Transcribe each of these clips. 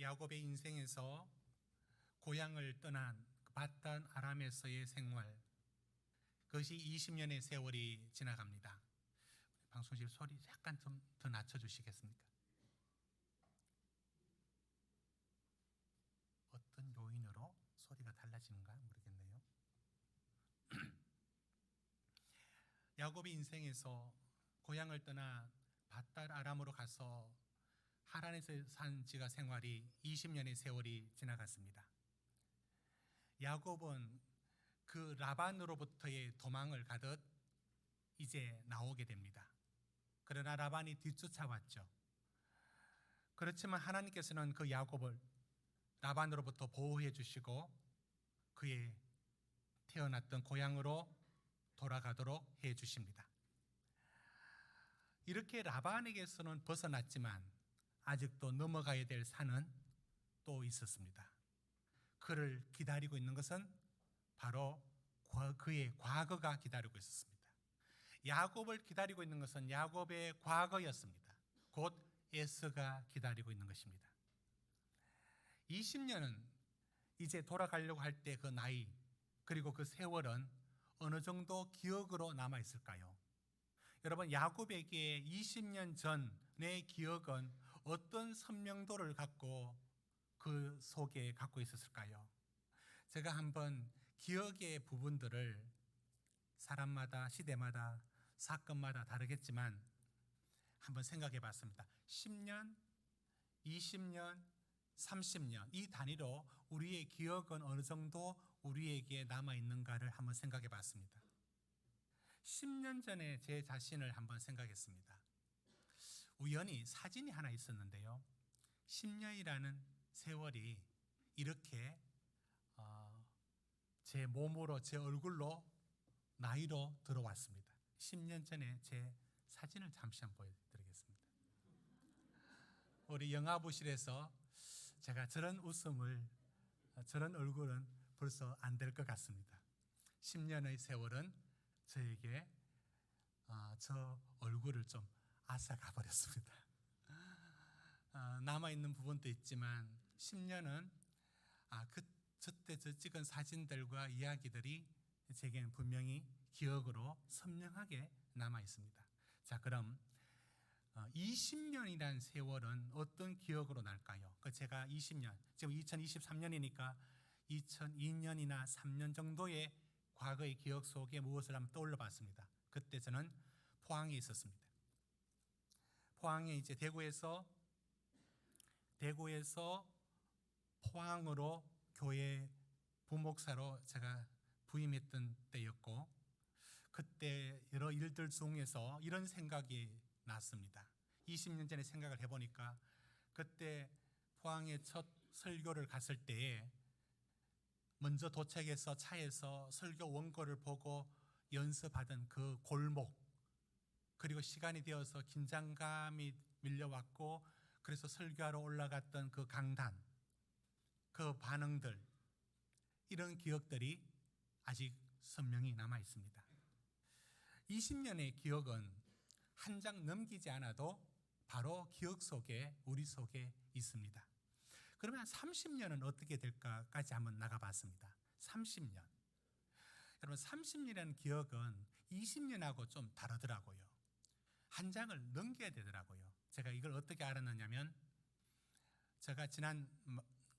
야곱의 인생에서 고향을 떠난 바단 아람에서의 생활, 그것이 20년의 세월이 지나갑니다. 방송실 소리 약간 좀 더 낮춰주시겠습니까? 어떤 요인으로 소리가 달라지는가 모르겠네요. 야곱의 인생에서 고향을 떠나 바단 아람으로 가서 하란에서 산 지가 생활이 20년의 세월이 지나갔습니다. 야곱은 그 라반으로부터의 도망을 가듯 이제 나오게 됩니다. 그러나 라반이 뒤쫓아왔죠. 그렇지만 하나님께서는 그 야곱을 라반으로부터 보호해 주시고 그의 태어났던 고향으로 돌아가도록 해 주십니다. 이렇게 라반에게서는 벗어났지만 아직도 넘어가야 될 산은 또 있었습니다. 그를 기다리고 있는 것은 바로 그의 과거가 기다리고 있었습니다. 야곱을 기다리고 있는 것은 야곱의 과거였습니다. 곧 에서가 기다리고 있는 것입니다. 20년은 이제 돌아가려고 할 때 그 나이 그리고 그 세월은 어느 정도 기억으로 남아 있을까요? 여러분, 야곱에게 20년 전의 기억은 어떤 선명도를 갖고 그 속에 갖고 있었을까요? 제가 한번 기억의 부분들을 사람마다, 시대마다, 사건마다 다르겠지만 한번 생각해 봤습니다. 10년, 20년, 30년 이 단위로 우리의 기억은 어느 정도 우리에게 남아있는가를 한번 생각해 봤습니다. 10년 전에 제 자신을 한번 생각했습니다. 우연히 사진이 하나 있었는데요. 10년이라는 세월이 이렇게 제 몸으로, 제 얼굴로, 나이로 들어왔습니다. 10년 전에 제 사진을 잠시 한번 보여드리겠습니다. 우리 영화부실에서 제가 저런 웃음을, 저런 얼굴은 벌써 안 될 것 같습니다. 10년의 세월은 저에게 저 얼굴을 좀 앗아가 버렸습니다. 남아있는 부분도 있지만 10년은 저때 저 찍은 사진들과 이야기들이 제게는 분명히 기억으로 선명하게 남아있습니다. 자, 그럼 20년이란 세월은 어떤 기억으로 날까요? 제가 20년, 지금 2023년이니까 2002년이나 3년 정도의 과거의 기억 속에 무엇을 한번 떠올려 봤습니다. 그때 저는 포항에 있었습니다. 포항에 이제 대구에서 포항으로 교회 부목사로 제가 부임했던 때였고, 그때 여러 일들 중에서 이런 생각이 났습니다. 20년 전에 생각을 해보니까 그때 포항에 첫 설교를 갔을 때에 먼저 도착해서 차에서 설교 원고를 보고 연습하던 그 골목, 그리고 시간이 되어서 긴장감이 밀려왔고 그래서 설교하러 올라갔던 그 강단, 그 반응들, 이런 기억들이 아직 선명히 남아 있습니다. 20년의 기억은 한 장 넘기지 않아도 바로 기억 속에, 우리 속에 있습니다. 그러면 30년은 어떻게 될까까지 한번 나가봤습니다. 30년. 여러분, 30년이라는 기억은 20년하고 좀 다르더라고요. 한 장을 넘겨야 되더라고요. 제가 이걸 어떻게 알았느냐면, 제가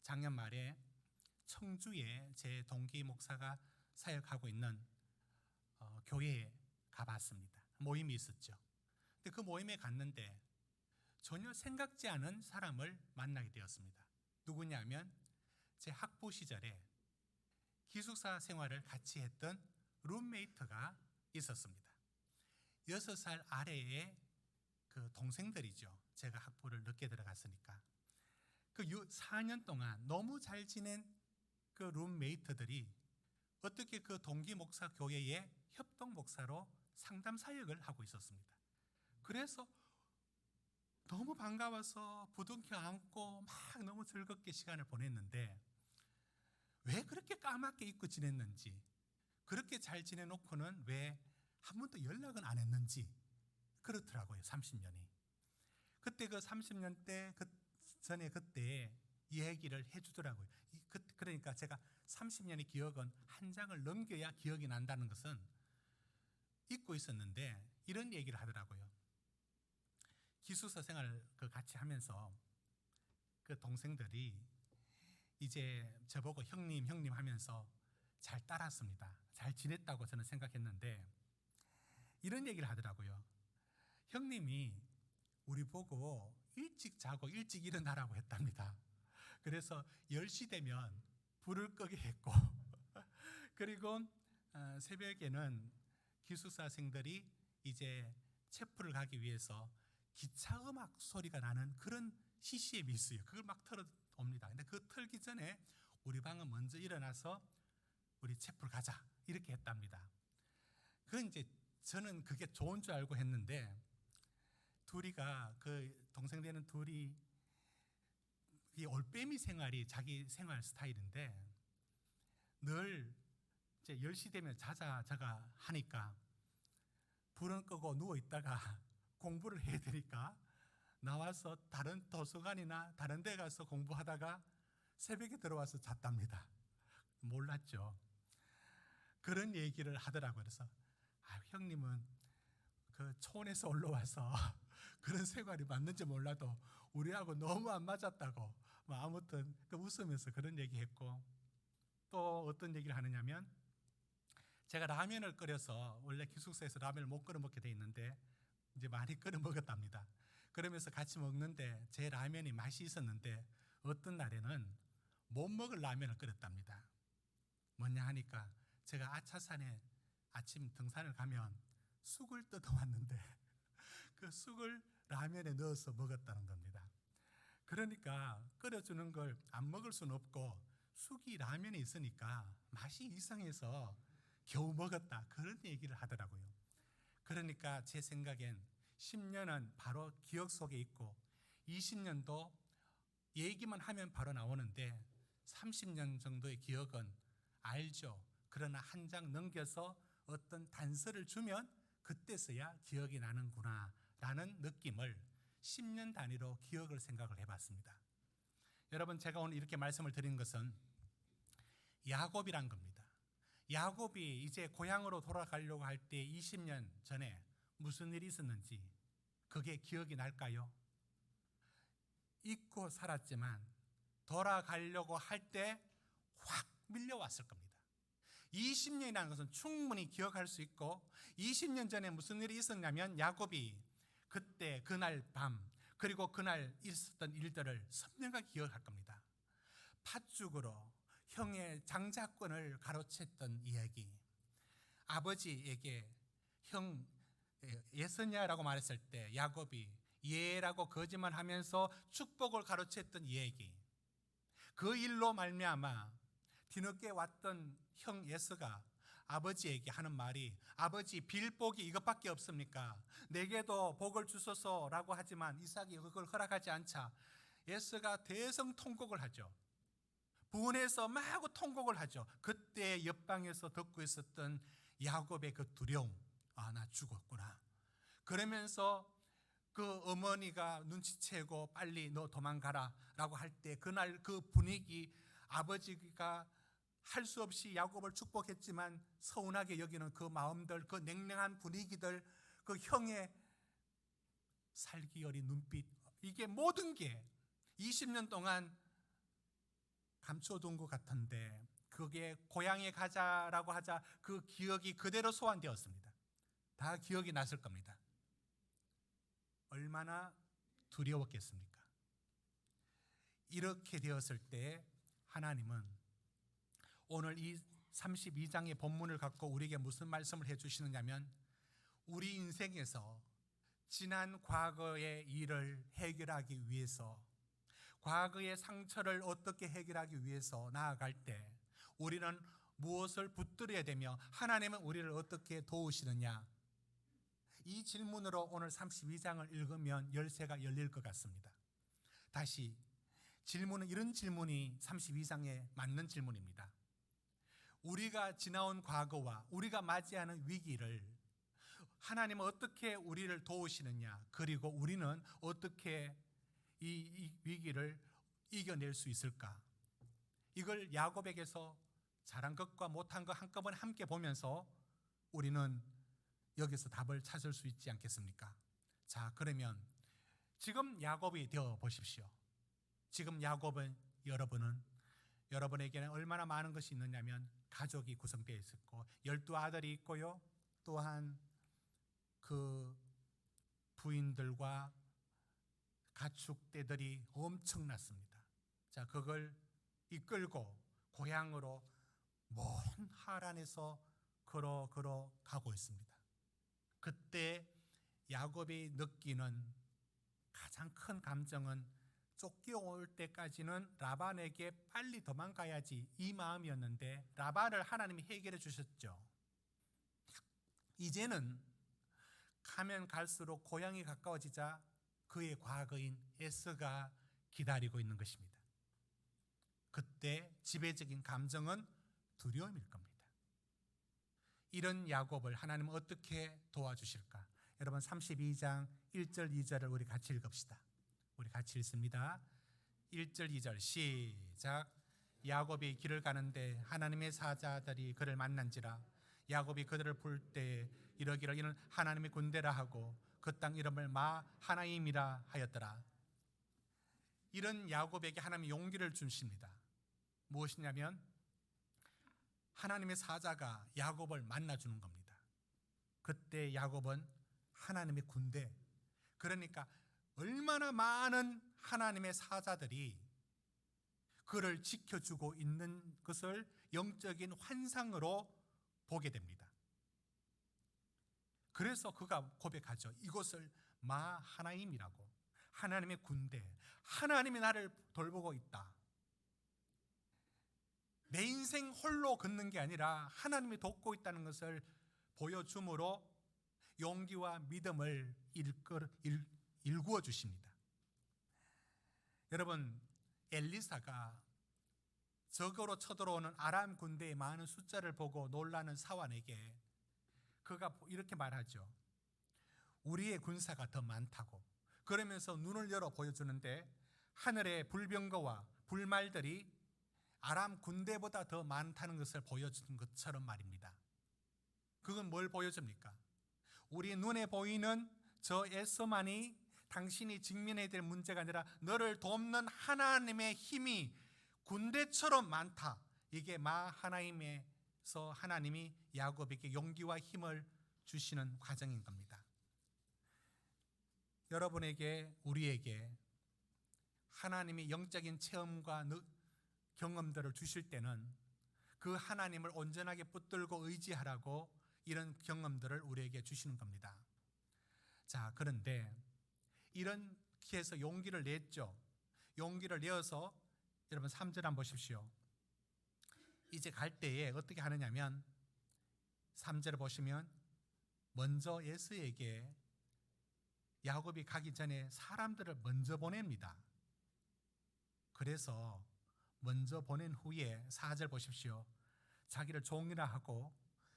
작년 말에 청주에 제 동기 목사가 사역하고 있는 교회에 가봤습니다. 모임이 있었죠. 근데 그 모임에 갔는데 전혀 생각지 않은 사람을 만나게 되었습니다. 누구냐면 제 학부 시절에 기숙사 생활을 같이 했던 룸메이트가 있었습니다. 6살 아래의 그 동생들이죠. 제가 학부를 늦게 들어갔으니까. 그 4년 동안 너무 잘 지낸 그 룸메이트들이 어떻게 그 동기 목사 교회의 협동 목사로 상담 사역을 하고 있었습니다. 그래서 너무 반가워서 부둥켜 안고 막 너무 즐겁게 시간을 보냈는데, 왜 그렇게 까맣게 잊고 지냈는지, 그렇게 잘 지내놓고는 왜 한 번도 연락은 안 했는지 그렇더라고요. 30년이. 그때 그 30년 때 전에 그때 얘기를 해주더라고요. 그러니까 제가 30년의 기억은 한 장을 넘겨야 기억이 난다는 것은 잊고 있었는데 이런 얘기를 하더라고요. 기숙사 생활 같이 하면서 그 동생들이 이제 저보고 형님 하면서 잘 따랐습니다. 잘 지냈다고 저는 생각했는데 이런 얘기를 하더라고요. 형님이 우리 보고 일찍 자고 일찍 일어나라고 했답니다. 그래서 10시 되면 불을 끄게 했고 그리고 새벽에는 기숙사생들이 이제 체프를 가기 위해서 기차 음악 소리가 나는 그런 CCM이 있어요. 그걸 막 틀어옵니다. 근데 그 틀기 전에 우리 방은 먼저 일어나서 우리 체프를 가자 이렇게 했답니다. 그건 이제 저는 그게 좋은 줄 알고 했는데 둘이가 그 동생 되는 둘이 이 올빼미 생활이 자기 생활 스타일인데 늘 이제 10시 되면 자자 하니까 불은 끄고 누워 있다가 공부를 해야 되니까 나와서 다른 도서관이나 다른 데 가서 공부하다가 새벽에 들어와서 잤답니다. 몰랐죠. 그런 얘기를 하더라고요. 그래서 형님은 그 초원에서 올라와서 그런 생활이 맞는지 몰라도 우리하고 너무 안 맞았다고 아무튼 웃으면서 그런 얘기했고 또 어떤 얘기를 하느냐면 제가 라면을 끓여서 원래 기숙사에서 라면을 못 끓여 먹게 돼 있는데 이제 많이 끓여 먹었답니다. 그러면서 같이 먹는데 제 라면이 맛이 있었는데 어떤 날에는 못 먹을 라면을 끓였답니다. 뭐냐 하니까 제가 아차산에 아침 등산을 가면 쑥을 뜯어왔는데 그 쑥을 라면에 넣어서 먹었다는 겁니다. 그러니까 끓여주는 걸 안 먹을 수는 없고 쑥이 라면에 있으니까 맛이 이상해서 겨우 먹었다 그런 얘기를 하더라고요. 그러니까 제 생각엔 10년은 바로 기억 속에 있고 20년도 얘기만 하면 바로 나오는데 30년 정도의 기억은 알죠. 그러나 한 장 넘겨서 어떤 단서를 주면 그때서야 기억이 나는구나 라는 느낌을 10년 단위로 기억을 생각을 해봤습니다. 여러분 제가 오늘 이렇게 말씀을 드린 것은 야곱이란 겁니다. 야곱이 이제 고향으로 돌아가려고 할 때 20년 전에 무슨 일이 있었는지 그게 기억이 날까요? 잊고 살았지만 돌아가려고 할 때 확 밀려왔을 겁니다. 20년이라는 것은 충분히 기억할 수 있고 20년 전에 무슨 일이 있었냐면 야곱이 그때 그날 밤 그리고 그날 있었던 일들을 선명하게 기억할 겁니다. 팥죽으로 형의 장자권을 가로챘던 이야기, 아버지에게 형 예서냐라고 말했을 때 야곱이 예라고 거짓말하면서 축복을 가로챘던 이야기, 그 일로 말미암아 뒤늦게 왔던 형 예서가 아버지에게 하는 말이 아버지 빌복이 이것밖에 없습니까? 내게도 복을 주소서라고 하지만 이삭이 그걸 허락하지 않자 예서가 대성통곡을 하죠. 분해서 마구 통곡을 하죠. 그때 옆방에서 듣고 있었던 야곱의 그 두려움, 나 죽었구나. 그러면서 그 어머니가 눈치채고 빨리 너 도망가라 라고 할 때 그날 그 분위기, 아버지가 할 수 없이 야곱을 축복했지만 서운하게 여기는 그 마음들, 그 냉랭한 분위기들, 그 형의 살기 어린 눈빛, 이게 모든 게 20년 동안 감춰둔 것 같은데 그게 고향에 가자라고 하자 그 기억이 그대로 소환되었습니다. 다 기억이 났을 겁니다. 얼마나 두려웠겠습니까? 이렇게 되었을 때 하나님은 오늘 이 32장의 본문을 갖고 우리에게 무슨 말씀을 해주시느냐면 우리 인생에서 지난 과거의 일을 해결하기 위해서 과거의 상처를 어떻게 해결하기 위해서 나아갈 때 우리는 무엇을 붙들어야 되며 하나님은 우리를 어떻게 도우시느냐, 이 질문으로 오늘 32장을 읽으면 열쇠가 열릴 것 같습니다. 다시 질문은 이런 질문이 32장에 맞는 질문입니다. 우리가 지나온 과거와 우리가 맞이하는 위기를 하나님은 어떻게 우리를 도우시느냐, 그리고 우리는 어떻게 이 위기를 이겨낼 수 있을까? 이걸 야곱에게서 잘한 것과 못한 것 한꺼번에 함께 보면서 우리는 여기서 답을 찾을 수 있지 않겠습니까? 자, 그러면 지금 야곱이 되어 보십시오. 지금 야곱은 여러분에게는 얼마나 많은 것이 있느냐면 가족이 구성되어 있었고 12아들이 있고요. 또한 그 부인들과 가축대들이 엄청났습니다. 자, 그걸 이끌고 고향으로 먼 하란에서 걸어 가고 있습니다. 그때 야곱이 느끼는 가장 큰 감정은 쫓겨올 때까지는 라반에게 빨리 도망가야지 이 마음이었는데 라반을 하나님이 해결해 주셨죠. 이제는 가면 갈수록 고향이 가까워지자 그의 과거인 에서가 기다리고 있는 것입니다. 그때 지배적인 감정은 두려움일 겁니다. 이런 야곱을 하나님은 어떻게 도와주실까? 여러분 32장 1절 2절을 우리 같이 읽읍시다. 우리 같이 읽습니다. 1절 2절 시작. 야곱이 길을 가는데 하나님의 사자들이 그를 만난지라. 야곱이 그들을 볼 때 이러기를 이는 하나님의 군대라 하고 그 땅 이름을 마하나임이라 하였더라. 이런 야곱에게 하나님이 용기를 주십니다. 무엇이냐면 하나님의 사자가 야곱을 만나주는 겁니다. 그때 야곱은 하나님의 군대, 그러니까 얼마나 많은 하나님의 사자들이 그를 지켜주고 있는 것을 영적인 환상으로 보게 됩니다. 그래서 그가 고백하죠. 이곳을 마하나임이라고, 하나님의 군대, 하나님이 나를 돌보고 있다. 내 인생 홀로 걷는 게 아니라 하나님이 돕고 있다는 것을 보여줌으로 용기와 믿음을 일구어 주십니다. 여러분, 엘리사가 적으로 쳐들어오는 아람 군대의 많은 숫자를 보고 놀라는 사환에게 그가 이렇게 말하죠. 우리의 군사가 더 많다고. 그러면서 눈을 열어 보여주는데 하늘의 불병거와 불말들이 아람 군대보다 더 많다는 것을 보여주는 것처럼 말입니다. 그건 뭘 보여줍니까? 우리 눈에 보이는 저 에서만이 당신이 직면해야 될 문제가 아니라 너를 돕는 하나님의 힘이 군대처럼 많다. 이게 마하나임에서 하나님이 야곱에게 용기와 힘을 주시는 과정인 겁니다. 여러분에게, 우리에게 하나님이 영적인 체험과 경험들을 주실 때는 그 하나님을 온전하게 붙들고 의지하라고 이런 경험들을 우리에게 주시는 겁니다. 자, 그런데 이런 기에서 용기를 냈죠. 용기를 내어서 여러분 3절 한번 보십시오. 이제 갈 때에 어떻게 하느냐면 3절을 보시면 먼저 에서에게 야곱이 가기 전에 사람들을 먼저 보냅니다. 그래서 먼저 보낸 후에 4절 보십시오. 자기를 종이라 하고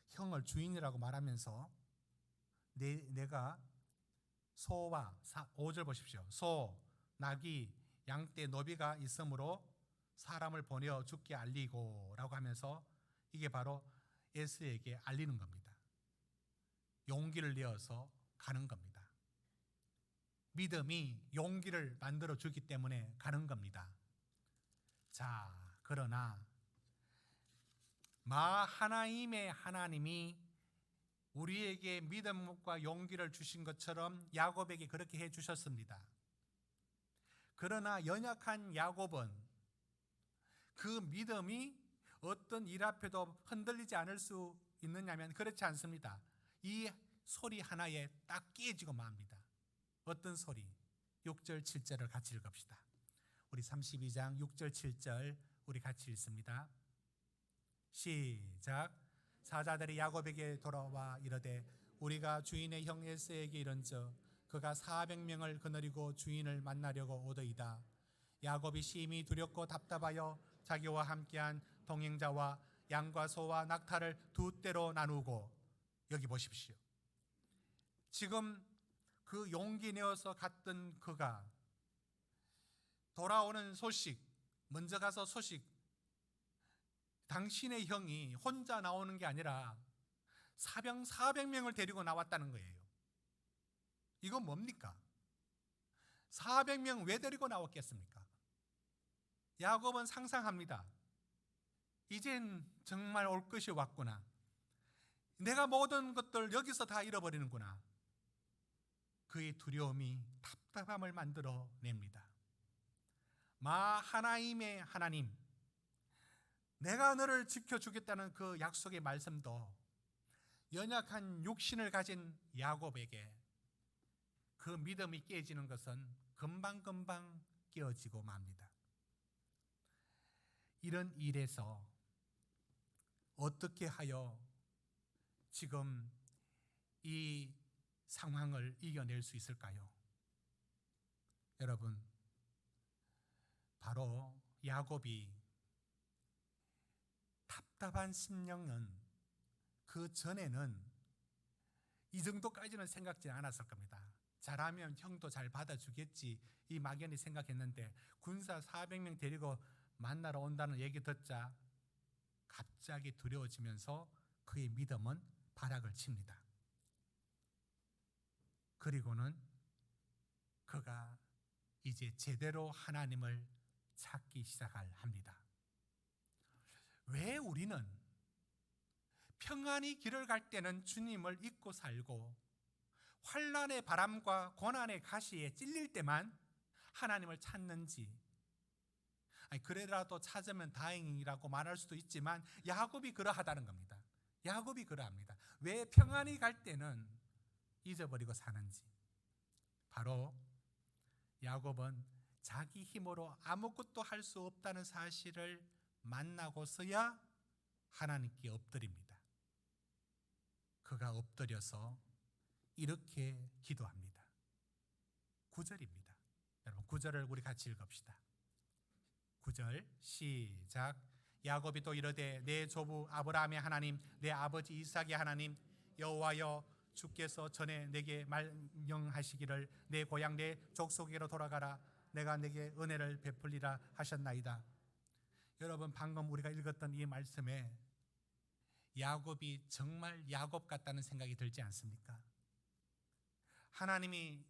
형을 주인이라고 말하면서 내가 소와 5절 보십시오. 소, 나귀, 양떼, 노비가 있으므로 사람을 보내어 죽게 알리고 라고 하면서 이게 바로 에서에게 알리는 겁니다. 용기를 내어서 가는 겁니다. 믿음이 용기를 만들어 주기 때문에 가는 겁니다. 자, 그러나 마하나임의 하나님이 우리에게 믿음과 용기를 주신 것처럼 야곱에게 그렇게 해 주셨습니다. 그러나 연약한 야곱은 그 믿음이 어떤 일 앞에도 흔들리지 않을 수 있느냐면 그렇지 않습니다. 이 소리 하나에 딱 깨지고 맙니다. 어떤 소리? 6절 7절을 같이 읽읍시다. 우리 32장 6절 7절 우리 같이 읽습니다. 시작. 사자들이 야곱에게 돌아와 이르되 우리가 주인의 형 에서에게 이른즉 그가 400명을 거느리고 주인을 만나려고 오더이다. 야곱이 심히 두렵고 답답하여 자기와 함께한 동행자와 양과 소와 낙타를 두 떼로 나누고, 여기 보십시오. 지금 그 용기 내어서 갔던 그가 돌아오는 소식, 먼저 가서 소식, 당신의 형이 혼자 나오는 게 아니라 사병 400명을 데리고 나왔다는 거예요. 이건 뭡니까? 400명 왜 데리고 나왔겠습니까? 야곱은 상상합니다. 이젠 정말 올 것이 왔구나. 내가 모든 것들 여기서 다 잃어버리는구나. 그의 두려움이 답답함을 만들어 냅니다. 하나님의 하나님, 내가 너를 지켜주겠다는 그 약속의 말씀도 연약한 육신을 가진 야곱에게 그 믿음이 깨지는 것은 금방금방 깨어지고 맙니다. 이런 일에서 어떻게 하여 지금 이 상황을 이겨낼 수 있을까요? 여러분, 바로 야곱이 답답한 심령은 그 전에는 이 정도까지는 생각지 않았을 겁니다. 잘하면 형도 잘 받아주겠지, 이 막연히 생각했는데 군사 400명 데리고 만나러 온다는 얘기 듣자 갑자기 두려워지면서 그의 믿음은 바닥을 칩니다. 그리고는 그가 이제 제대로 하나님을 찾기 시작을 합니다. 왜 우리는 평안히 길을 갈 때는 주님을 잊고 살고 환난의 바람과 고난의 가시에 찔릴 때만 하나님을 찾는지, 그래라도 찾으면 다행이라고 말할 수도 있지만 야곱이 그러하다는 겁니다. 야곱이 그러합니다. 왜 평안히 갈 때는 잊어버리고 사는지. 바로 야곱은 자기 힘으로 아무것도 할 수 없다는 사실을 만나고서야 하나님께 엎드립니다. 그가 엎드려서 이렇게 기도합니다. 9절입니다. 여러분, 9절을 우리 같이 읽읍시다. 9절 시작. 야곱이 또 이르되 내 조부 아브라함의 하나님, 내 아버지 이삭의 하나님 여호와여, 주께서 전에 내게 명하시기를 내 고향 내 족속에로 돌아가라, 내가 내게 은혜를 베풀리라 하셨나이다. 여러분, 방금 우리가 읽었던 이 말씀에 야곱이 정말 야곱 같다는 생각이 들지 않습니까? 하나님이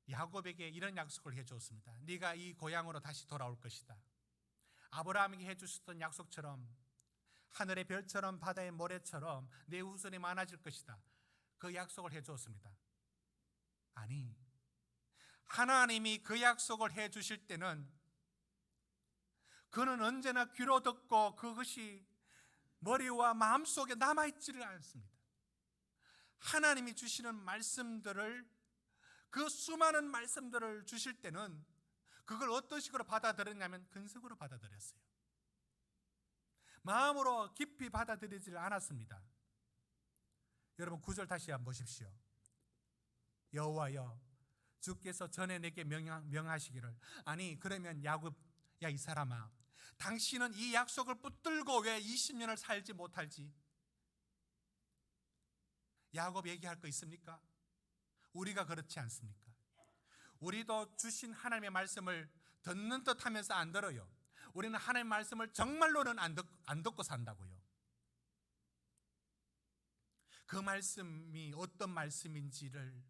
야곱에게 이런 약속을 해주었습니다. 네가 이 고향으로 다시 돌아올 것이다. 아브라함에게 해주셨던 약속처럼 하늘의 별처럼 바다의 모래처럼 내 후손이 많아질 것이다. 그 약속을 해주었습니다. 아니, 하나님이 그 약속을 해주실 때는 그는 언제나 귀로 듣고 그것이 머리와 마음속에 남아있지를 않습니다. 하나님이 주시는 말씀들을, 그 수많은 말씀들을 주실 때는 그걸 어떤 식으로 받아들였냐면 근성으로 받아들였어요. 마음으로 깊이 받아들이지 않았습니다. 여러분, 9절 다시 한번 보십시오. 여호와여, 주께서 전에 내게 명하시기를. 아니, 그러면 야곱, 야 이 사람아, 당신은 이 약속을 붙들고 왜 20년을 살지 못할지? 야곱 얘기할 거 있습니까? 우리가 그렇지 않습니까? 우리도 주신 하나님의 말씀을 듣는 듯 하면서 안 들어요. 우리는 하나님의 말씀을 정말로는 안 듣고 산다고요. 그 말씀이 어떤 말씀인지를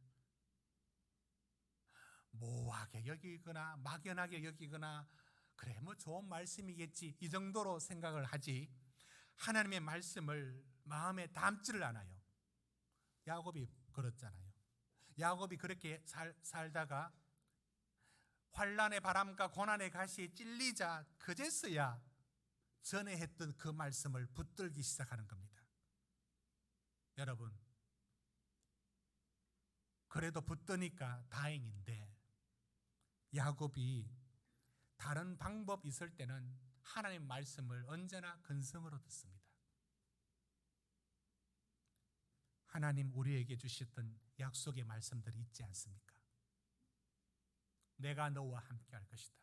모호하게 여기거나 막연하게 여기거나, 그래 뭐 좋은 말씀이겠지, 이 정도로 생각을 하지 하나님의 말씀을 마음에 담지를 않아요. 야곱이 그렇잖아요. 야곱이 그렇게 살다가 환난의 바람과 고난의 가시에 찔리자 그제서야 전에 했던 그 말씀을 붙들기 시작하는 겁니다. 여러분, 그래도 붙드니까 다행인데 야곱이 다른 방법 있을 때는 하나님 말씀을 언제나 근성으로 듣습니다. 하나님 우리에게 주셨던 약속의 말씀들이 있지 않습니까? 내가 너와 함께 할 것이다.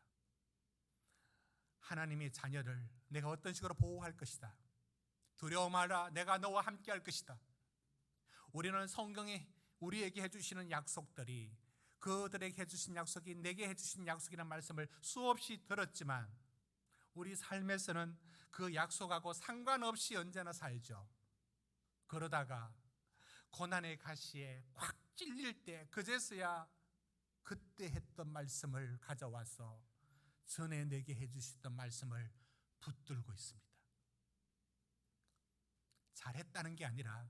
하나님의 자녀를 내가 어떤 식으로 보호할 것이다. 두려워 마라, 내가 너와 함께 할 것이다. 우리는 성경에 우리에게 해주시는 약속들이 그들에게 해주신 약속이 내게 해주신 약속이라는 말씀을 수없이 들었지만 우리 삶에서는 그 약속하고 상관없이 언제나 살죠. 그러다가 고난의 가시에 콱 찔릴 때 그제서야 그때 했던 말씀을 가져와서 전에 내게 해주셨던 말씀을 붙들고 있습니다. 잘했다는 게 아니라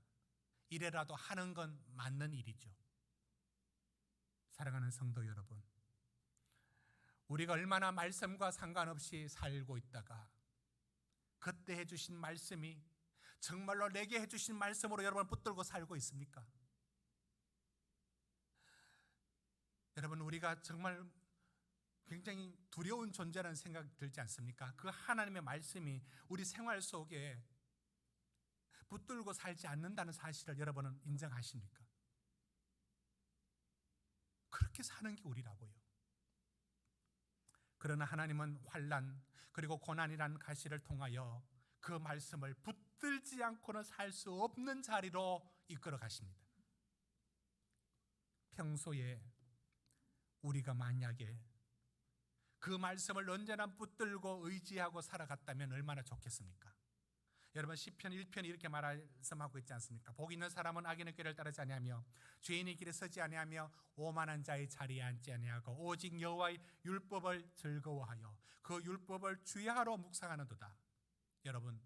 이래라도 하는 건 맞는 일이죠. 사랑하는 성도 여러분, 우리가 얼마나 말씀과 상관없이 살고 있다가 그때 해주신 말씀이 정말로 내게 해주신 말씀으로 여러분 붙들고 살고 있습니까? 여러분, 우리가 정말 굉장히 두려운 존재라는 생각이 들지 않습니까? 그 하나님의 말씀이 우리 생활 속에 붙들고 살지 않는다는 사실을 여러분은 인정하십니까? 그렇게 사는 게 우리라고요. 그러나 하나님은 환난 그리고 고난이라는 가시를 통하여 그 말씀을 붙들지 않고는 살 수 없는 자리로 이끌어 가십니다. 평소에 우리가 만약에 그 말씀을 언제나 붙들고 의지하고 살아갔다면 얼마나 좋겠습니까? 여러분, 시편 1편이 이렇게 말씀하고 있지 않습니까? 복 있는 사람은 악인의 꾀를 따르지 아니하며 죄인의 길에 서지 아니하며 오만한 자의 자리에 앉지 아니하고 오직 여호와의 율법을 즐거워하여 그 율법을 주야로 묵상하는도다. 여러분,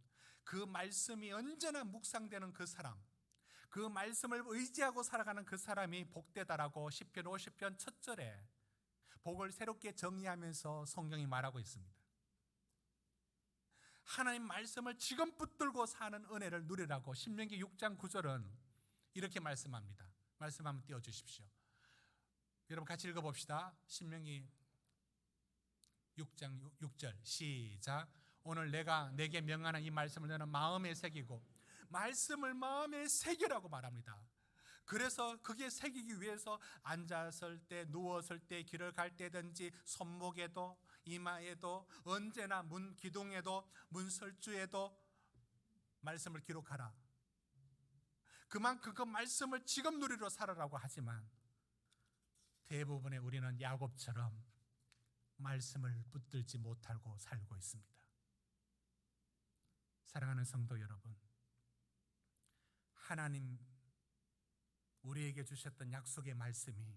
그 말씀이 언제나 묵상되는 그 사람, 그 말씀을 의지하고 살아가는 그 사람이 복되다라고 시편 50편 첫 절에 복을 새롭게 정의하면서 성경이 말하고 있습니다. 하나님 말씀을 지금 붙들고 사는 은혜를 누리라고 신명기 6장 9절은 이렇게 말씀합니다. 말씀 한번 띄워주십시오. 여러분 같이 읽어봅시다. 신명기 6장 6절 시작. 오늘 내가 내게 명하는 이 말씀을 너는 마음에 새기고 말씀을 마음에 새기라고 말합니다. 그래서 그게 새기기 위해서 앉았을 때, 누웠을 때, 길을 갈 때든지 손목에도 이마에도 언제나 문 기둥에도 문설주에도 말씀을 기록하라. 그만큼 그 말씀을 지금 누리러 살아라고 하지만 대부분의 우리는 야곱처럼 말씀을 붙들지 못하고 살고 있습니다. 사랑하는 성도 여러분, 하나님 우리에게 주셨던 약속의 말씀이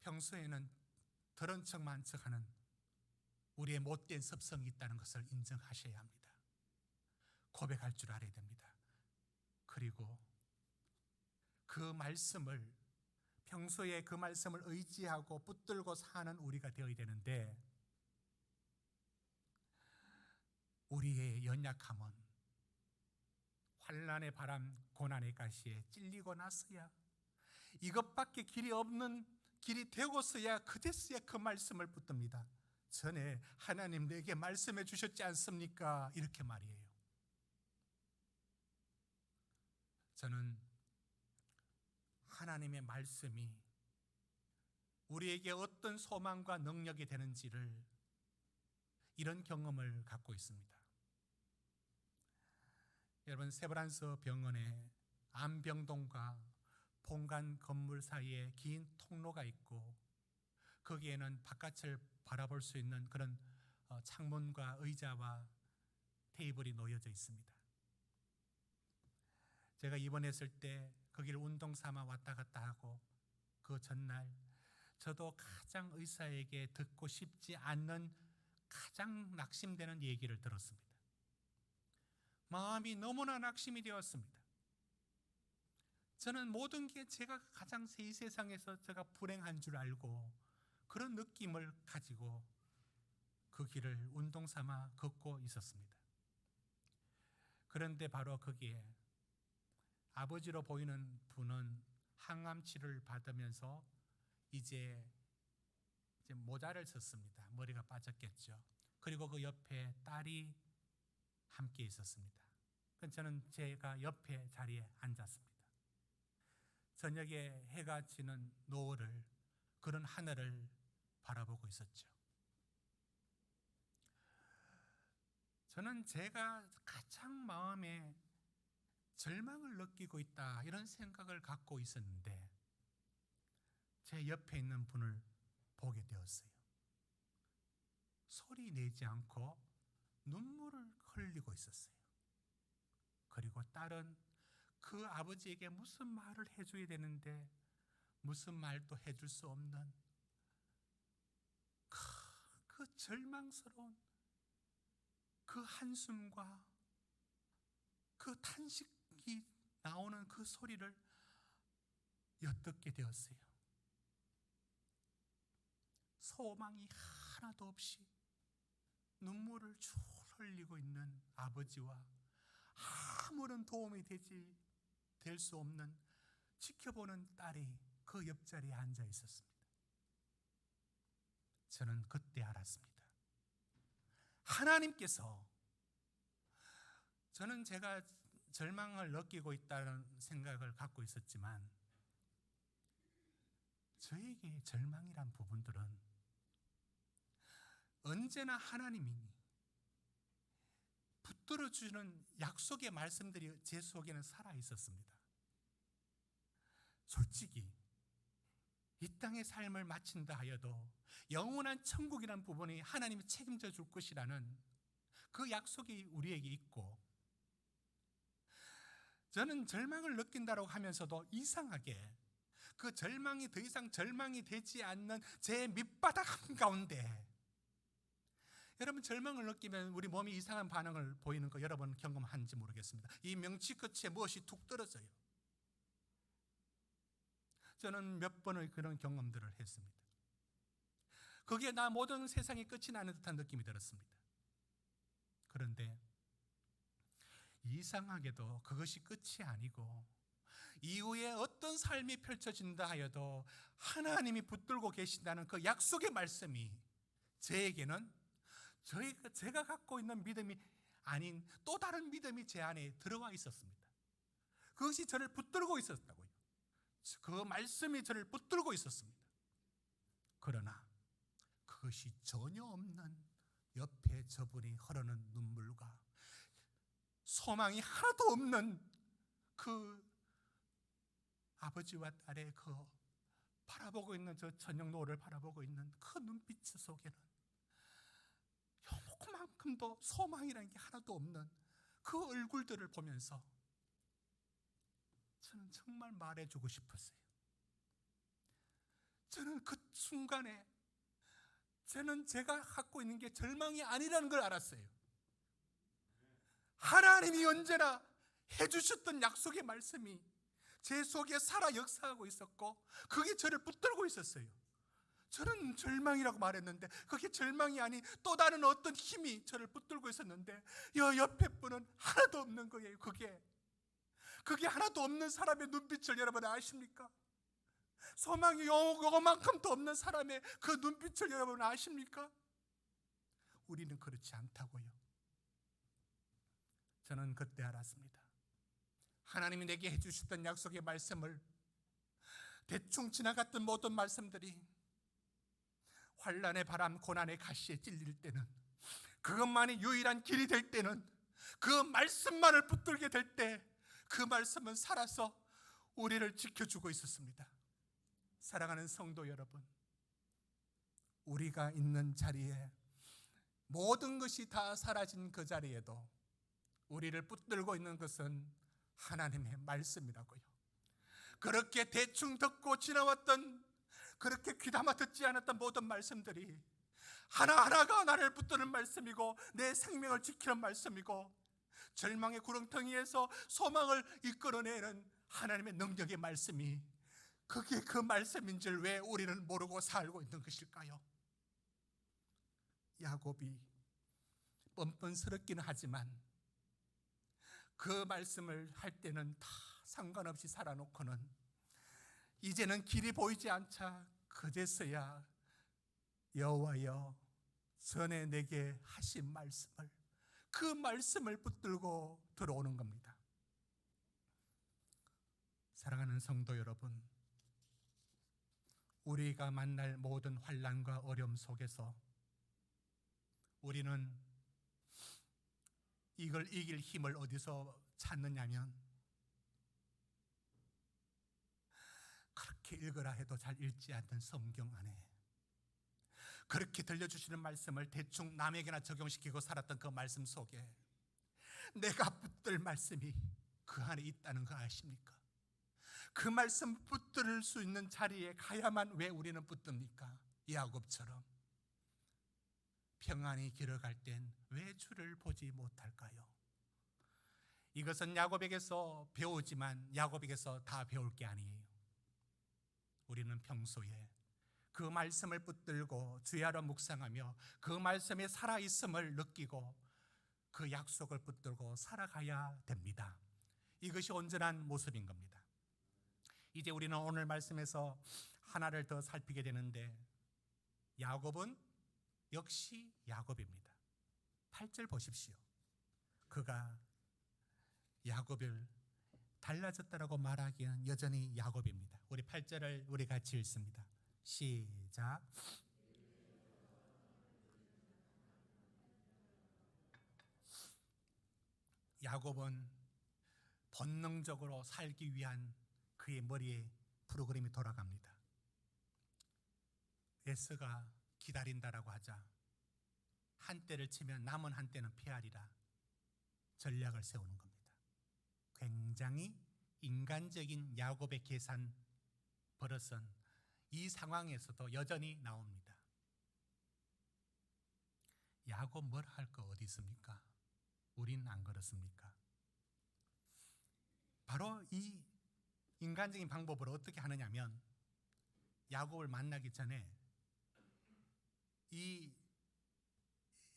평소에는 들은 척만 척하는 우리의 못된 습성이 있다는 것을 인정하셔야 합니다. 고백할 줄 알아야 됩니다. 그리고 그 말씀을 평소에 그 말씀을 의지하고 붙들고 사는 우리가 되어야 되는데 우리의 연약함은 환난의 바람, 고난의 가시에 찔리고 나서야 이것밖에 길이 없는 길이 되고서야 그제서야 그 말씀을 붙듭니다. 전에 하나님 내게 말씀해 주셨지 않습니까? 이렇게 말이에요. 저는 하나님의 말씀이 우리에게 어떤 소망과 능력이 되는지를 이런 경험을 갖고 있습니다. 여러분, 세브란스 병원에 암병동과 본관 건물 사이에 긴 통로가 있고 거기에는 바깥을 바라볼 수 있는 그런 창문과 의자와 테이블이 놓여져 있습니다. 제가 입원했을 때 거기를 운동 삼아 왔다 갔다 하고 그 전날 저도 가장 의사에게 듣고 싶지 않는 가장 낙심되는 얘기를 들었습니다. 마음이 너무나 낙심이 되었습니다. 저는 모든 게 제가 가장 이 세상에서 제가 불행한 줄 알고 그런 느낌을 가지고 그 길을 운동 삼아 걷고 있었습니다. 그런데 바로 거기에 아버지로 보이는 분은 항암 치료를 받으면서 이제 모자를 썼습니다. 머리가 빠졌겠죠. 그리고 그 옆에 딸이 함께 있었습니다. 저는 제가 옆에 자리에 앉았습니다. 저녁에 해가 지는 노을을, 그런 하늘을 바라보고 있었죠. 저는 제가 가장 마음에 절망을 느끼고 있다 이런 생각을 갖고 있었는데 제 옆에 있는 분을 보게 되었어요. 소리 내지 않고 눈물을 흘리고 있었어요. 그리고 딸은 그 아버지에게 무슨 말을 해줘야 되는데 무슨 말도 해줄 수 없는 그 절망스러운 그 한숨과 그 탄식이 나오는 그 소리를 엿듣게 되었어요. 소망이 하나도 없이 눈물을 줄 흘리고 있는 아버지와 아무런 도움이 될 수 없는 지켜보는 딸이 그 옆자리에 앉아 있었습니다. 저는 그때 알았습니다. 하나님께서, 저는 제가 절망을 느끼고 있다는 생각을 갖고 있었지만 저에게 절망이란 부분들은 언제나 하나님이 붙들어주는 약속의 말씀들이 제 속에는 살아 있었습니다. 솔직히 이 땅의 삶을 마친다 하여도 영원한 천국이라는 부분이 하나님이 책임져 줄 것이라는 그 약속이 우리에게 있고, 저는 절망을 느낀다고 하면서도 이상하게 그 절망이 더 이상 절망이 되지 않는 제 밑바닥 한가운데, 여러분 절망을 느끼면 우리 몸이 이상한 반응을 보이는 거 여러분 경험한지 모르겠습니다. 이 명치 끝에 무엇이 툭 떨어져요. 저는 몇 번의 그런 경험들을 했습니다. 거기에 나 모든 세상이 끝이 나는 듯한 느낌이 들었습니다. 그런데 이상하게도 그것이 끝이 아니고 이후에 어떤 삶이 펼쳐진다 하여도 하나님이 붙들고 계신다는 그 약속의 말씀이 제에게는 제가 갖고 있는 믿음이 아닌 또 다른 믿음이 제 안에 들어와 있었습니다. 그것이 저를 붙들고 있었다고요. 그 말씀이 저를 붙들고 있었습니다. 그러나 그것이 전혀 없는 옆에 저분이 흐르는 눈물과 소망이 하나도 없는 그 아버지와 딸의 그 바라보고 있는 저 저녁 노을을 바라보고 있는 그 눈빛 속에는 요만큼도 소망이라는 게 하나도 없는 그 얼굴들을 보면서 저는 정말 말해주고 싶었어요. 저는 그 순간에 저는 제가 갖고 있는 게 절망이 아니라는 걸 알았어요. 하나님이 언제나 해주셨던 약속의 말씀이 제 속에 살아 역사하고 있었고 그게 저를 붙들고 있었어요. 저는 절망이라고 말했는데 그게 절망이 아닌 또 다른 어떤 힘이 저를 붙들고 있었는데 옆에 분은 하나도 없는 거예요. 그게 하나도 없는 사람의 눈빛을 여러분 아십니까? 소망이 요만큼도 없는 사람의 그 눈빛을 여러분 아십니까? 우리는 그렇지 않다고요. 저는 그때 알았습니다. 하나님이 내게 해주셨던 약속의 말씀을 대충 지나갔던 모든 말씀들이 환난의 바람, 고난의 가시에 찔릴 때는, 그것만이 유일한 길이 될 때는, 그 말씀만을 붙들게 될 때 그 말씀은 살아서 우리를 지켜주고 있었습니다. 사랑하는 성도 여러분, 우리가 있는 자리에 모든 것이 다 사라진 그 자리에도 우리를 붙들고 있는 것은 하나님의 말씀이라고요. 그렇게 대충 듣고 지나왔던, 그렇게 귀담아 듣지 않았던 모든 말씀들이 하나하나가 나를 붙드는 말씀이고 내 생명을 지키는 말씀이고 절망의 구렁텅이에서 소망을 이끌어내는 하나님의 능력의 말씀이, 그게 그 말씀인 줄 왜 우리는 모르고 살고 있는 것일까요? 야곱이 뻔뻔스럽기는 하지만 그 말씀을 할 때는 다 상관없이 살아놓고는 이제는 길이 보이지 않자 그제서야 여호와여 전에 내게 하신 말씀을, 그 말씀을 붙들고 들어오는 겁니다. 사랑하는 성도 여러분, 우리가 만날 모든 환난과 어려움 속에서 우리는 이걸 이길 힘을 어디서 찾느냐면 이렇게 읽으라 해도 잘 읽지 않던 성경 안에 그렇게 들려주시는 말씀을 대충 남에게나 적용시키고 살았던 그 말씀 속에 내가 붙들 말씀이 그 안에 있다는 거 아십니까? 그 말씀 붙들 수 있는 자리에 가야만 왜 우리는 붙듭니까? 야곱처럼 평안히 길어갈 땐 왜 주를 보지 못할까요? 이것은 야곱에게서 배우지만 야곱에게서 다 배울 게 아니에요. 우리는 평소에 그 말씀을 붙들고 주야로 묵상하며 그 말씀이 살아있음을 느끼고 그 약속을 붙들고 살아가야 됩니다. 이것이 온전한 모습인 겁니다. 이제 우리는 오늘 말씀에서 하나를 더 살피게 되는데 야곱은 역시 야곱입니다. 8절 보십시오. 그가 야곱을 달라졌다라고 말하기에는 여전히 야곱입니다. 우리 8절을 우리 같이 읽습니다. 시작. 야곱은 본능적으로 살기 위한 그의 머리에 프로그램이 돌아갑니다. 에서가 기다린다라고 하자 한 때를 치면 남은 한 때는 피하리라 전략을 세우는 겁니다. 굉장히 인간적인 야곱의 계산 버릇은 이 상황에서도 여전히 나옵니다. 야곱 뭘 할 거 어디 있습니까? 우린 안 그렇습니까? 바로 이 인간적인 방법으로 어떻게 하느냐면 야곱을 만나기 전에 이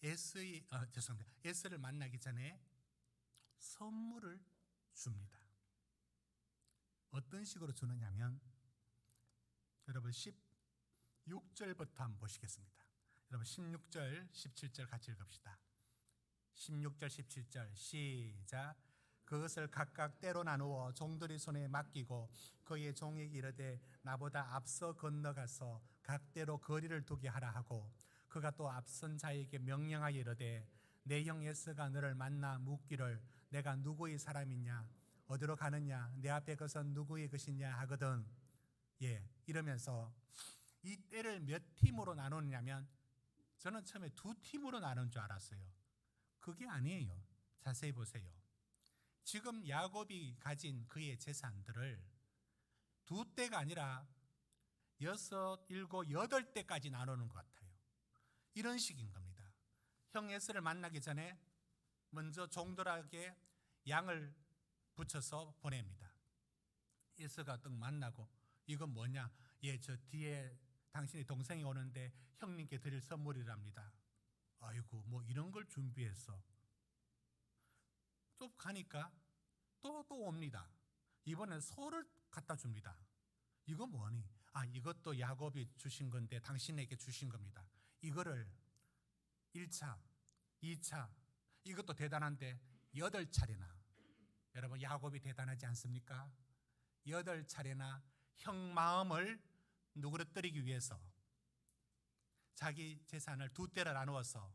에서를 만나기 전에 선물을 줍니다. 어떤 식으로 주느냐면 여러분 16절부터 한번 보시겠습니다. 여러분 16절, 17절 같이 읽읍시다. 16절, 17절 시작. 그것을 각각 때로 나누어 종들의 손에 맡기고 그의 종에게 이르되 나보다 앞서 건너가서 각대로 거리를 두게 하라 하고 그가 또 앞선 자에게 명령하여 이르되 내 형 에서가 너를 만나 묻기를 내가 누구의 사람이냐 어디로 가느냐 내 앞에 것은 누구의 것이냐 하거든. 이러면서 이 때를 몇 팀으로 나누느냐면 저는 처음에 2팀으로 나눈 줄 알았어요. 그게 아니에요. 자세히 보세요. 지금 야곱이 가진 그의 재산들을 2대가 아니라 6, 7, 8대까지 나누는 것 같아요. 이런 식인 겁니다. 형 에서를 만나기 전에 먼저 종들에게 양을 붙여서 보냅니다. 에서가 딱 만나고 이건 뭐냐? 저 뒤에 당신의 동생이 오는데 형님께 드릴 선물이랍니다. 아이고 뭐 이런 걸 준비했어. 또 가니까 또 옵니다. 이번엔 소를 갖다 줍니다. 이거 뭐니? 이것도 야곱이 주신 건데 당신에게 주신 겁니다. 이거를 1차, 2차 이것도 대단한데 8차례나 여러분 야곱이 대단하지 않습니까? 8차례나 형 마음을 누그러뜨리기 위해서 자기 재산을 2대로 나누어서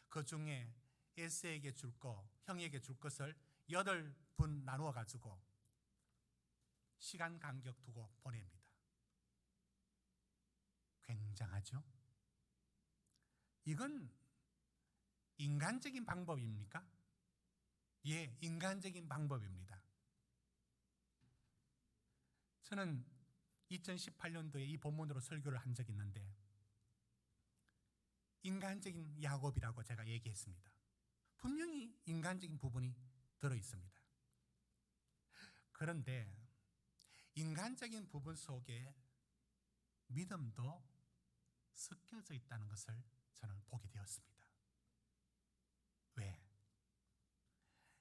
그 중에 에서에게 줄 거, 형에게 줄 것을 8분 나누어 가지고 시간 간격 두고 보냅니다. 굉장하죠? 이건 인간적인 방법입니까? 인간적인 방법입니다. 저는 2018년도에 이 본문으로 설교를 한 적이 있는데 인간적인 야곱이라고 제가 얘기했습니다. 분명히 인간적인 부분이 들어있습니다. 그런데 인간적인 부분 속에 믿음도 섞여져 있다는 것을 저는 보게 되었습니다. 왜?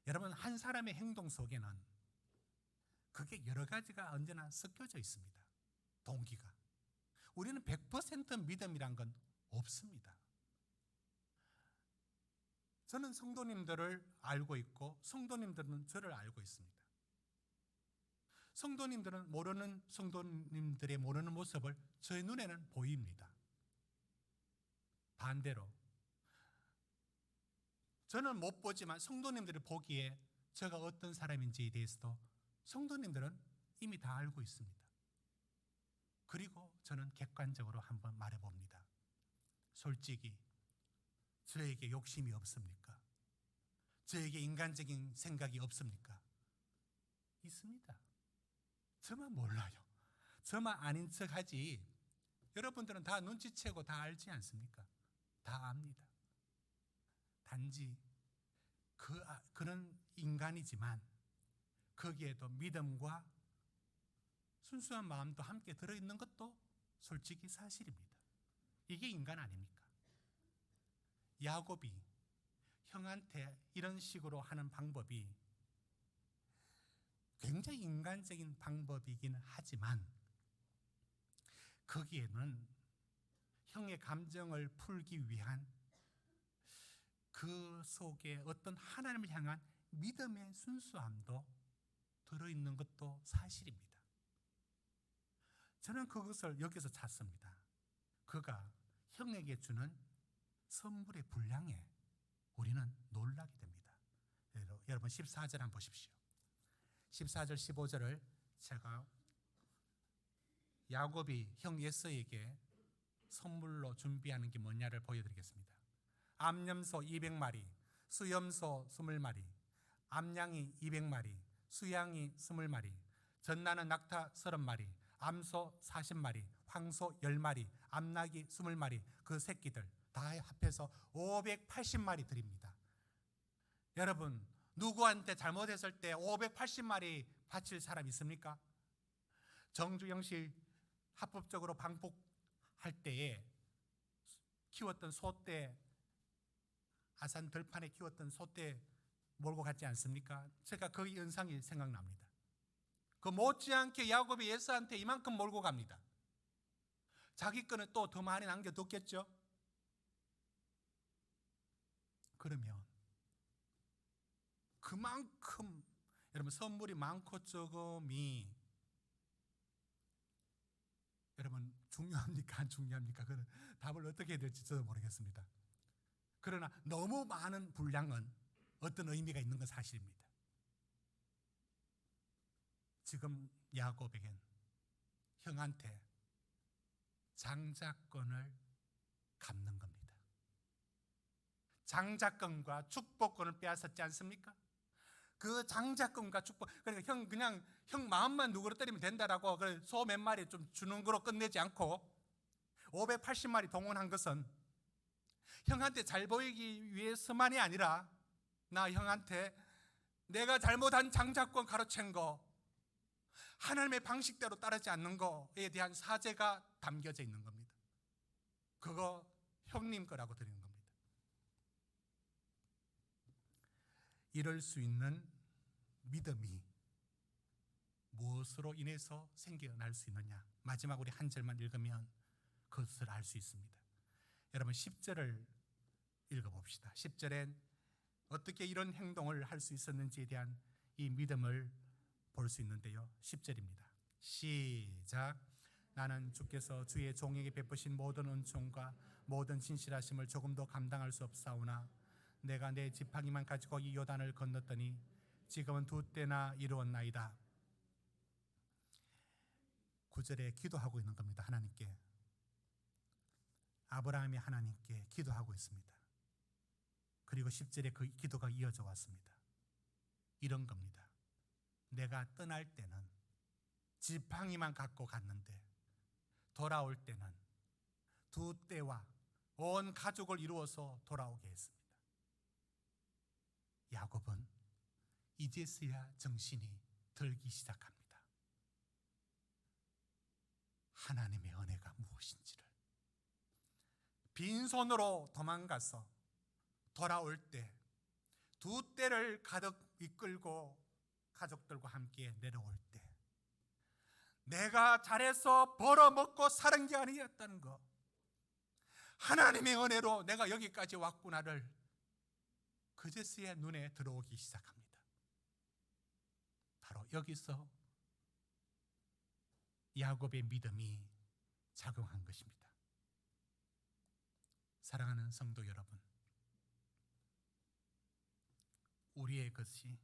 여러분 한 사람의 행동 속에는 그게 여러 가지가 언제나 섞여져 있습니다. 동기가. 우리는 100% 믿음이란 건 없습니다. 저는 성도님들을 알고 있고 성도님들은 저를 알고 있습니다. 성도님들은 모르는 성도님들의 모르는 모습을 저의 눈에는 보입니다. 반대로 저는 못 보지만 성도님들이 보기에 제가 어떤 사람인지에 대해서도 성도님들은 이미 다 알고 있습니다. 그리고 저는 객관적으로 한번 말해봅니다. 솔직히 저에게 욕심이 없습니까? 저에게 인간적인 생각이 없습니까? 있습니다. 저만 몰라요. 저만 아닌 척하지 여러분들은 다 눈치채고 다 알지 않습니까? 다 압니다. 단지 그런 인간이지만 거기에도 믿음과 순수한 마음도 함께 들어있는 것도 솔직히 사실입니다. 이게 인간 아닙니까? 야곱이 형한테 이런 식으로 하는 방법이 굉장히 인간적인 방법이긴 하지만 거기에는 형의 감정을 풀기 위한 그 속에 어떤 하나님을 향한 믿음의 순수함도 들어있는 것도 사실입니다. 저는 그것을 여기서 찾습니다. 그가 형에게 주는 선물의 분량에 우리는 놀라게 됩니다. 여러분 14절 한번 보십시오. 14절 15절을 제가 야곱이 형 에서에게 선물로 준비하는 게 뭐냐를 보여드리겠습니다. 암염소 200마리, 수염소 20마리, 암양이 200마리, 수양이 20마리, 전나는 낙타 30마리, 암소 40마리, 황소 10마리, 암낙이 20마리, 그 새끼들 다 합해서 580마리 드립니다. 여러분, 누구한테 잘못했을 때 580마리 바칠 사람 있습니까? 정주영실 합법적으로 방북할 때에 키웠던 소떼, 아산 들판에 키웠던 소떼 몰고 갔지 않습니까? 제가 그 연상이 생각납니다. 그 못지않게 야곱이 에서한테 이만큼 몰고 갑니다. 자기 거는 또 더 많이 남겨뒀겠죠? 그러면 그만큼 여러분 선물이 많고 적음이 여러분 중요합니까? 안 중요합니까? 그런 답을 어떻게 해야 될지 저도 모르겠습니다. 그러나 너무 많은 분량은 어떤 의미가 있는 건 사실입니다. 지금 야곱에겐 형한테 장자권을 갚는 겁니다. 장자권과 축복권을 빼앗았지 않습니까? 그 장자권과 축복, 그러니까 형 마음만 누그러뜨리면 된다라고 소 몇 마리 좀 주는 거로 끝내지 않고 580마리 동원한 것은 형한테 잘 보이기 위해서만이 아니라 나 형한테 내가 잘못한 장자권 가로챈 거, 하나님의 방식대로 따르지 않는 거에 대한 사죄가 담겨져 있는 겁니다. 그거 형님 거라고 드리는 겁니다. 이럴 수 있는 믿음이 무엇으로 인해서 생겨날 수 있느냐? 마지막 우리 한 절만 읽으면 그것을 알 수 있습니다. 여러분 10절을 읽어봅시다. 10절엔 어떻게 이런 행동을 할 수 있었는지에 대한 이 믿음을 볼 수 있는데요. 10절입니다. 시작. 나는 주께서 주의 종에게 베푸신 모든 은총과 모든 진실하심을 조금도 감당할 수 없사오나 내가 내 지팡이만 가지고 이 요단을 건넜더니 지금은 2때나 이루었나이다. 9절에 기도하고 있는 겁니다. 하나님께. 아브라함이 하나님께 기도하고 있습니다. 그리고 10절에 그 기도가 이어져 왔습니다. 이런 겁니다. 내가 떠날 때는 지팡이만 갖고 갔는데 돌아올 때는 2때와 온 가족을 이루어서 돌아오게 했습니다. 야곱은 이제서야 정신이 들기 시작합니다. 하나님의 은혜가 무엇인지를. 빈손으로 도망가서 돌아올 때 2때를 가득 이끌고 가족들과 함께 내려올 때 내가 잘해서 벌어먹고 사는 게 아니었다는 것, 하나님의 은혜로 내가 여기까지 왔구나를 그제서야 눈에 들어오기 시작합니다. 바로 여기서 야곱의 믿음이 작용한 것입니다. 사랑하는 성도 여러분, 우리의 것이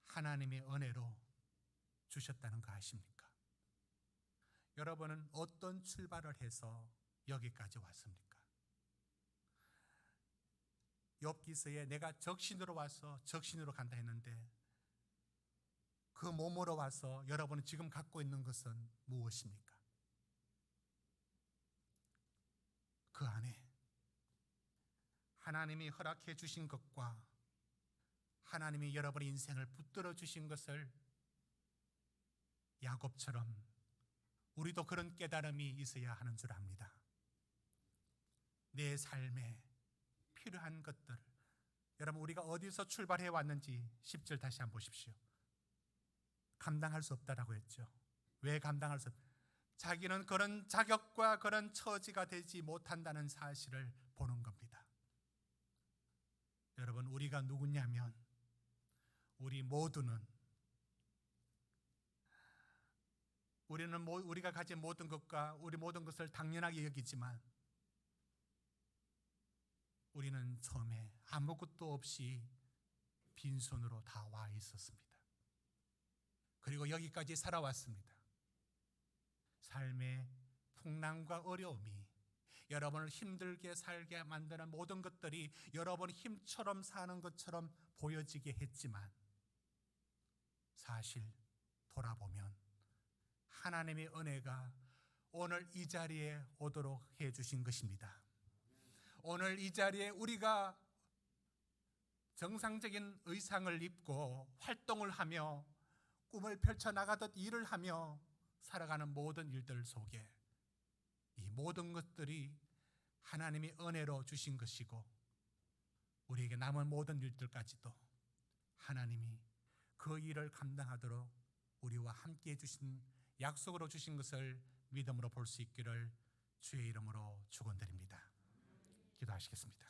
하나님의 은혜로 주셨다는 거 아십니까? 여러분은 어떤 출발을 해서 여기까지 왔습니까? 욥기서에 내가 적신으로 와서 적신으로 간다 했는데 그 몸으로 와서 여러분은 지금 갖고 있는 것은 무엇입니까? 그 안에 하나님이 허락해 주신 것과 하나님이 여러분의 인생을 붙들어 주신 것을 야곱처럼 우리도 그런 깨달음이 있어야 하는 줄 압니다. 내 삶에 필요한 것들, 여러분 우리가 어디서 출발해 왔는지 10절 다시 한번 보십시오. 감당할 수 없다라고 했죠. 왜 감당할 수 없? 자기는 그런 자격과 그런 처지가 되지 못한다는 사실을 보는 겁니다. 여러분 우리가 누구냐면 우리가 가진 모든 것과 우리 모든 것을 당연하게 여기지만 우리는 처음에 아무것도 없이 빈손으로 다 와 있었습니다. 그리고 여기까지 살아왔습니다. 삶의 풍랑과 어려움이 여러분을 힘들게 살게 만드는 모든 것들이 여러분 힘처럼 사는 것처럼 보여지게 했지만 사실 돌아보면 하나님의 은혜가 오늘 이 자리에 오도록 해주신 것입니다. 오늘 이 자리에 우리가 정상적인 의상을 입고 활동을 하며 꿈을 펼쳐나가듯 일을 하며 살아가는 모든 일들 속에 이 모든 것들이 하나님의 은혜로 주신 것이고 우리에게 남은 모든 일들까지도 하나님이 그 일을 감당하도록 우리와 함께 해주신 약속으로 주신 것을 믿음으로 볼 수 있기를 주의 이름으로 축원드립니다. 기도하시겠습니다.